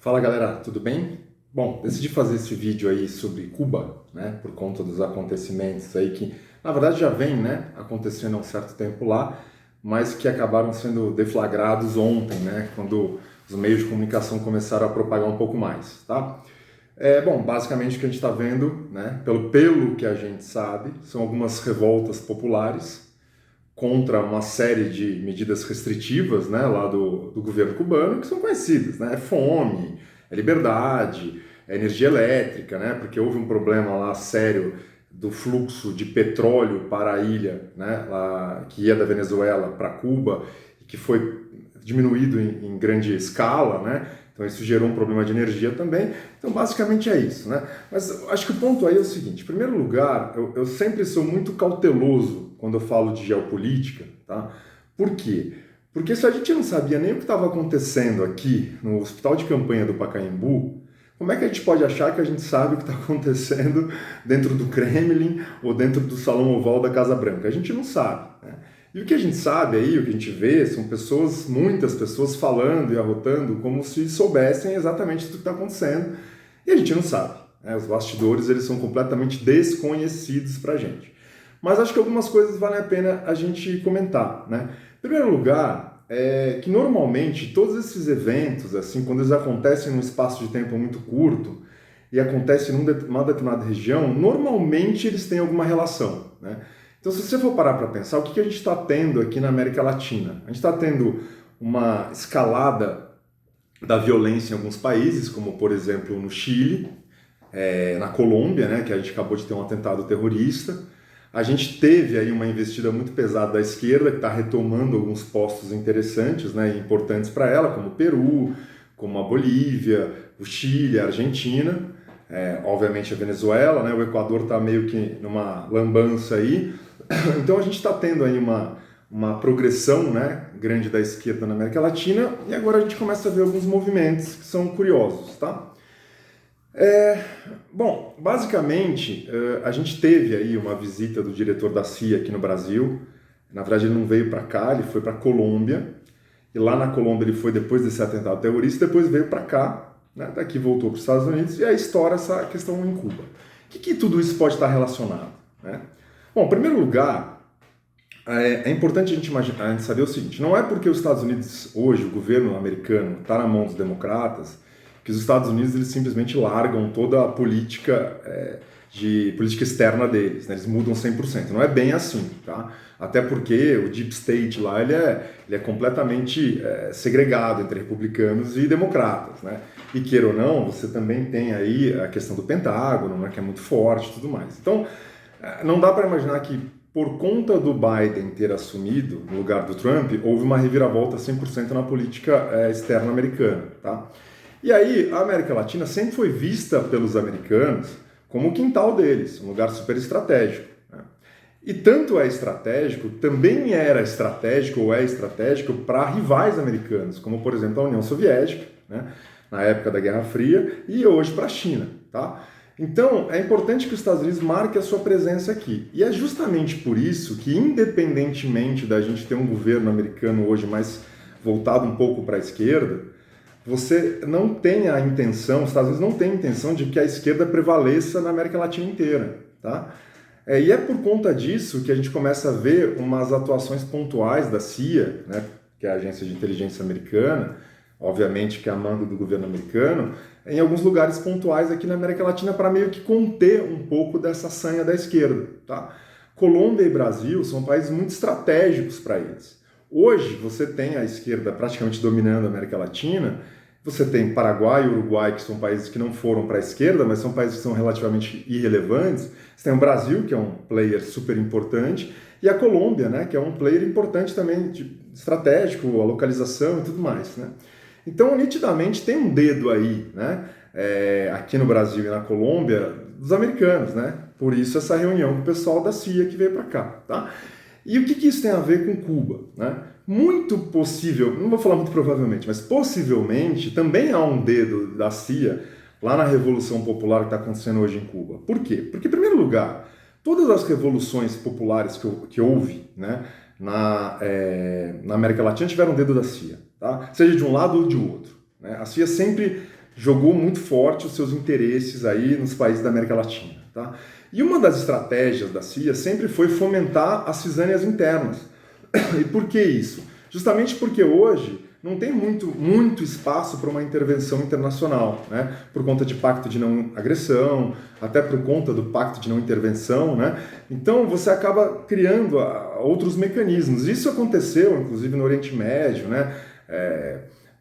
Fala galera, tudo bem? Bom, decidi fazer esse vídeo aí sobre Cuba, né, por conta dos acontecimentos aí que, na verdade, já vem, né, acontecendo há um certo tempo lá, mas que acabaram sendo deflagrados ontem, né, quando os meios de comunicação começaram a propagar um pouco mais, tá? Bom, basicamente o que a gente está vendo, né, pelo que a gente sabe, são algumas revoltas populares contra uma série de medidas restritivas, né, lá do governo cubano, que são conhecidas, né? É fome, é liberdade, é energia elétrica, né? Porque houve um problema lá sério do fluxo de petróleo para a ilha, né, lá, que ia da Venezuela para Cuba, e que foi diminuído em grande escala, né? Então isso gerou um problema de energia também. Então basicamente é isso, né? Mas acho que o ponto aí é o seguinte: em primeiro lugar, eu sempre sou muito cauteloso quando eu falo de geopolítica, tá? Por quê? Porque se a gente não sabia nem o que estava acontecendo aqui no hospital de campanha do Pacaembu, como é que a gente pode achar que a gente sabe o que está acontecendo dentro do Kremlin ou dentro do Salão Oval da Casa Branca? A gente não sabe, né? E o que a gente sabe aí, o que a gente vê, são pessoas, muitas pessoas falando e arrotando como se soubessem exatamente tudo que está acontecendo, e a gente não sabe, né? Os bastidores, eles são completamente desconhecidos para a gente. Mas acho que algumas coisas valem a pena a gente comentar, né? Em primeiro lugar, é que normalmente todos esses eventos, assim, quando eles acontecem num espaço de tempo muito curto e acontecem numa determinada região, normalmente eles têm alguma relação, né? Então, se você for parar para pensar, o que a gente está tendo aqui na América Latina? A gente está tendo uma escalada da violência em alguns países, como por exemplo no Chile, na Colômbia, né, que a gente acabou de ter um atentado terrorista. A gente teve aí uma investida muito pesada da esquerda, que está retomando alguns postos interessantes, né, e importantes para ela, como o Peru, como a Bolívia, o Chile, a Argentina, obviamente a Venezuela, né, o Equador está meio que numa lambança aí. Então a gente está tendo aí uma progressão, né, grande da esquerda na América Latina, e agora a gente começa a ver alguns movimentos que são curiosos, tá? Bom, basicamente, a gente teve aí uma visita do diretor da CIA aqui no Brasil. Na verdade, ele não veio para cá, ele foi para Colômbia. E lá na Colômbia ele foi depois desse atentado terrorista, depois veio para cá, né? Daqui voltou para os Estados Unidos e aí estoura essa questão em Cuba. O que tudo isso pode estar relacionado, né? Bom, em primeiro lugar, é importante a gente saber o seguinte: não é porque os Estados Unidos hoje, o governo americano, está na mão dos democratas, que os Estados Unidos eles simplesmente largam toda a política de política externa deles, né? Eles mudam 100%. Não é bem assim, tá? Até porque o Deep State lá ele é completamente segregado entre republicanos e democratas, né? E queira ou não, você também tem aí a questão do Pentágono, né, que é muito forte e tudo mais. Então, não dá para imaginar que por conta do Biden ter assumido no lugar do Trump, houve uma reviravolta 100% na política externa americana, tá? E aí, a América Latina sempre foi vista pelos americanos como o quintal deles, um lugar super estratégico, né? E tanto é estratégico, também era estratégico ou é estratégico para rivais americanos, como por exemplo a União Soviética, né, na época da Guerra Fria, e hoje para a China, tá? Então, é importante que os Estados Unidos marquem a sua presença aqui. E é justamente por isso que, independentemente da gente ter um governo americano hoje mais voltado um pouco para a esquerda, você não tem a intenção, os Estados Unidos não tem a intenção de que a esquerda prevaleça na América Latina inteira, tá? E é por conta disso que a gente começa a ver umas atuações pontuais da CIA, né, que é a agência de inteligência americana, obviamente que é a mando do governo americano, em alguns lugares pontuais aqui na América Latina para meio que conter um pouco dessa sanha da esquerda, tá? Colômbia e Brasil são países muito estratégicos para eles. Hoje você tem a esquerda praticamente dominando a América Latina. Você tem Paraguai e Uruguai, que são países que não foram para a esquerda, mas são países que são relativamente irrelevantes. Você tem o Brasil, que é um player super importante, e a Colômbia, né, que é um player importante também, estratégico, a localização e tudo mais, né? Então, nitidamente, tem um dedo aí, né, aqui no Brasil e na Colômbia, dos americanos, né? Por isso essa reunião com o pessoal da CIA que veio para cá, tá? E o que isso tem a ver com Cuba, né? Muito possível, não vou falar muito provavelmente, mas possivelmente também há um dedo da CIA lá na Revolução Popular que está acontecendo hoje em Cuba. Por quê? Porque, em primeiro lugar, todas as revoluções populares que houve, né, na América Latina tiveram dedo da CIA, tá? Seja de um lado ou de outro, né? A CIA sempre jogou muito forte os seus interesses aí nos países da América Latina, tá? E uma das estratégias da CIA sempre foi fomentar as cisânias internas. E por que isso? Justamente porque hoje não tem muito espaço para uma intervenção internacional, né? Por conta de pacto de não agressão, até por conta do pacto de não intervenção, né? Então você acaba criando outros mecanismos. Isso aconteceu, inclusive, no Oriente Médio, né?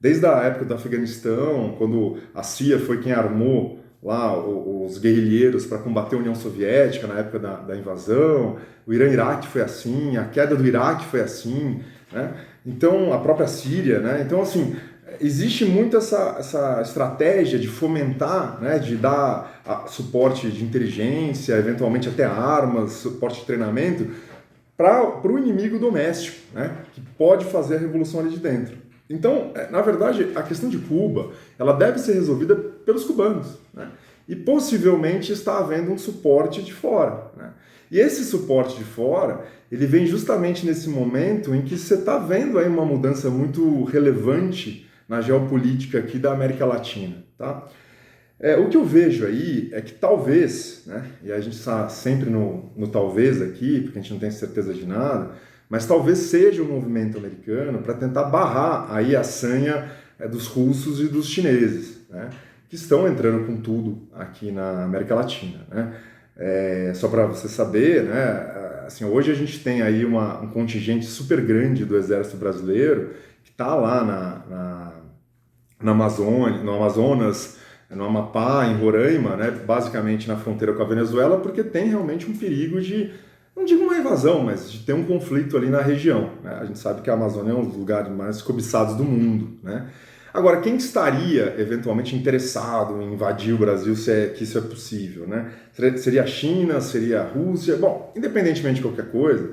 Desde a época do Afeganistão, quando a CIA foi quem armou lá os guerrilheiros para combater a União Soviética na época da invasão, o Irã-Iraque foi assim, a queda do Iraque foi assim, né? Então, a própria Síria, né? Então, assim, existe muito essa estratégia de fomentar, né? De dar suporte de inteligência, eventualmente até armas, suporte de treinamento, para o inimigo doméstico, né? Que pode fazer a revolução ali de dentro. Então, na verdade, a questão de Cuba, ela deve ser resolvida pelos cubanos, né? E possivelmente está havendo um suporte de fora, né? E esse suporte de fora, ele vem justamente nesse momento em que você está vendo aí uma mudança muito relevante na geopolítica aqui da América Latina, tá? O que eu vejo aí é que talvez, né? E a gente está sempre no talvez aqui, porque a gente não tem certeza de nada, mas talvez seja um movimento americano para tentar barrar aí a sanha dos russos e dos chineses, né? Que estão entrando com tudo aqui na América Latina, né? Só para você saber, né? Assim, hoje a gente tem aí um contingente super grande do Exército Brasileiro que está lá na Amazônia, no Amazonas, no Amapá, em Roraima, né? Basicamente na fronteira com a Venezuela, porque tem realmente um perigo de, não digo uma invasão, mas de ter um conflito ali na região, né? A gente sabe que a Amazônia é um dos lugares mais cobiçados do mundo, né? Agora, quem estaria eventualmente interessado em invadir o Brasil se que isso é possível, né? Seria a China, seria a Rússia? Bom, independentemente de qualquer coisa,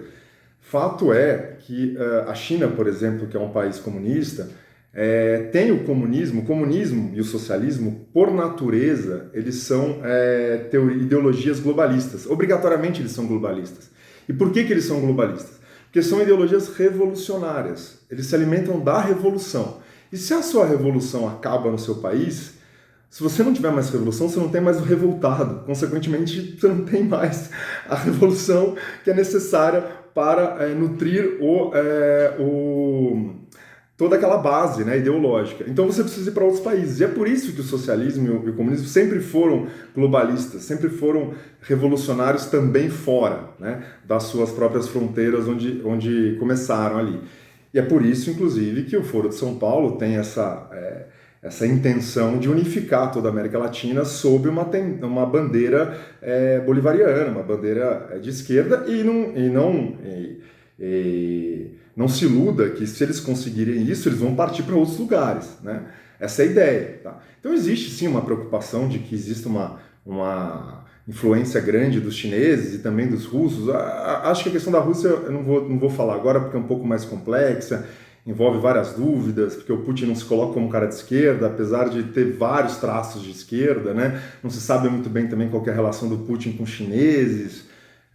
fato é que a China, por exemplo, que é um país comunista, tem o comunismo e o socialismo, por natureza, eles são ideologias globalistas. Obrigatoriamente eles são globalistas. E por que eles são globalistas? Porque são ideologias revolucionárias. Eles se alimentam da revolução. E se a sua revolução acaba no seu país, se você não tiver mais revolução, você não tem mais o revoltado. Consequentemente, você não tem mais a revolução que é necessária para nutrir toda aquela base, né, ideológica. Então você precisa ir para outros países. E é por isso que o socialismo e o comunismo sempre foram globalistas, sempre foram revolucionários também fora, né, das suas próprias fronteiras onde começaram ali. E é por isso, inclusive, que o Foro de São Paulo tem essa intenção de unificar toda a América Latina sob uma bandeira bolivariana, uma bandeira de esquerda, e não se iluda que se eles conseguirem isso, eles vão partir para outros lugares, né? Essa é a ideia, tá? Então existe sim uma preocupação de que exista uma influência grande dos chineses e também dos russos. Acho que a questão da Rússia eu não vou falar agora porque é um pouco mais complexa, envolve várias dúvidas, porque o Putin não se coloca como um cara de esquerda, apesar de ter vários traços de esquerda, né? Não se sabe muito bem também qual que é a relação do Putin com os chineses.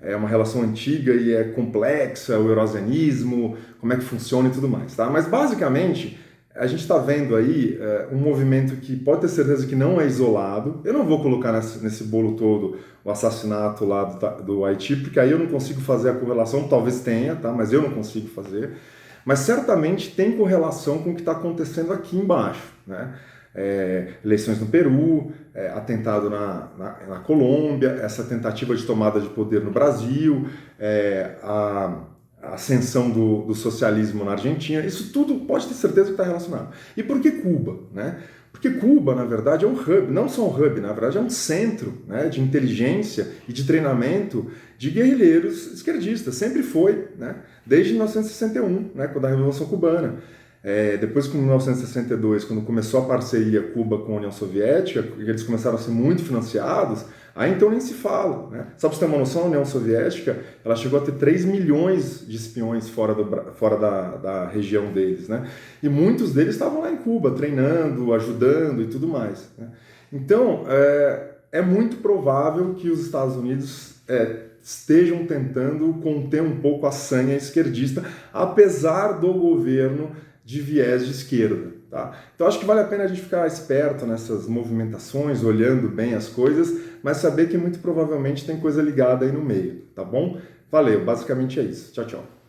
É uma relação antiga e é complexa, o eurasianismo, como é que funciona e tudo mais, tá? Mas basicamente a gente está vendo aí um movimento que pode ter certeza que não é isolado. Eu não vou colocar nesse bolo todo o assassinato lá do Haiti, porque aí eu não consigo fazer a correlação, talvez tenha, tá? Mas eu não consigo fazer. Mas certamente tem correlação com o que está acontecendo aqui embaixo, né? Eleições no Peru, atentado na Colômbia, essa tentativa de tomada de poder no Brasil, a ascensão do socialismo na Argentina, isso tudo pode ter certeza que está relacionado. E por que Cuba, né? Porque Cuba, na verdade, é um hub, não só um hub, na verdade é um centro, né, de inteligência e de treinamento de guerrilheiros esquerdistas, sempre foi, né, desde 1961, né, quando a Revolução Cubana. Depois, com 1962, quando começou a parceria Cuba com a União Soviética, eles começaram a ser muito financiados, aí então nem se fala, né? Só para você ter uma noção, a União Soviética ela chegou a ter 3 milhões de espiões fora da região deles, né? E muitos deles estavam lá em Cuba, treinando, ajudando e tudo mais, né? Então, é muito provável que os Estados Unidos estejam tentando conter um pouco a sanha esquerdista, apesar do governo de viés de esquerda, tá? Então acho que vale a pena a gente ficar esperto nessas movimentações, olhando bem as coisas, mas saber que muito provavelmente tem coisa ligada aí no meio, tá bom? Valeu, basicamente é isso. Tchau, tchau.